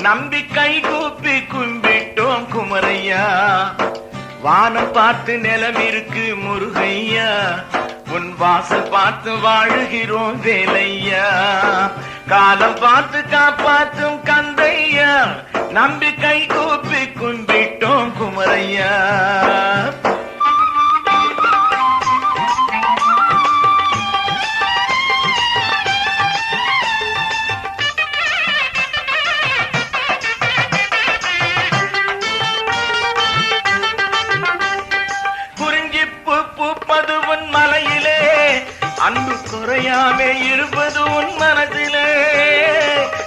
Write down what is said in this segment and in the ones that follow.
நம்பிக்கை கூப்பி கும்பிட்டோம் குமரையா. வானம் பார்த்து நிலம் இருக்கு முருகையா, உன் வாசல் பார்த்து வாழுகிறோம் வேலையா. காலம் பார்த்து காப்பாற்றும் கந்தையா, நம்பிக்கை கூப்பி கும்பிட்டோம் குமரையா. பூப்பது உன் மலையிலே, அன்பு குறையாமே இருப்பது உன் மனதிலே.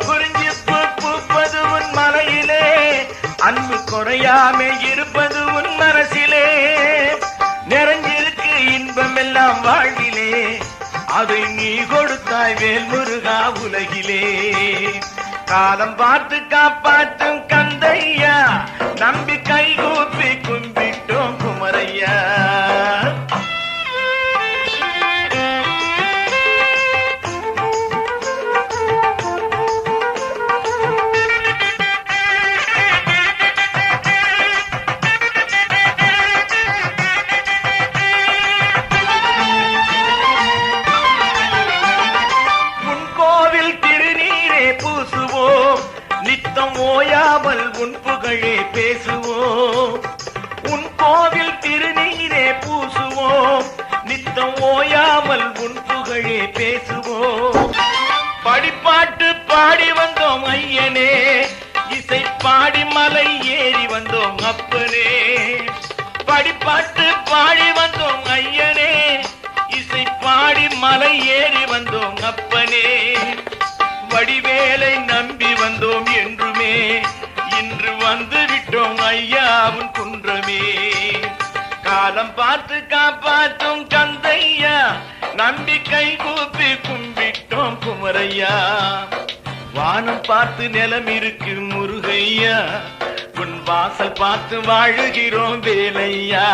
குறிஞ்சி பூப்பது உன் மலையிலே, அன்பு குறையாமே இருப்பது உன் மனசிலே. நிறைஞ்சிருக்கு இன்பம் எல்லாம் வாழ்விலே, அதை நீ கொடுத்தாய் வேல் முருகா உலகிலே. காலம் பார்த்து காப்பாற்றும் கந்தையா, நம்பிக்கை கூப்பி கும்பிட்டோம் குமரையா. நித்தம் ஓயாமல் உன் புகழே பேசுவோம், உன் கோவில் திருநீரே பூசுவோம். நித்தம் ஓயாமல் உன் புகழே பேசுவோம். படிப்பாட்டு பாடி வந்தோம் ஐயனே, இசை பாடி மலை ஏறி வந்தோம் அப்பனே. படிப்பாட்டு பாடி வந்தோம் ஐயனே, இசை பாடி மலை ஏறி வந்தோம் அப்பனே. வடிவேலை நம்பி வந்தோம் என்றுமே, இன்று வந்து விட்டோம் ஐயாவின் குன்றமே. காலம் பார்த்து காப்பாற்றும் கந்தையா, நம்பிக்கை கூப்பி கும்பிட்டோம் குமரையா. வானம் பார்த்து நிலம் இருக்கு முருகையா, உன் வாசல் பார்த்து வாழுகிறோம் வேலையா.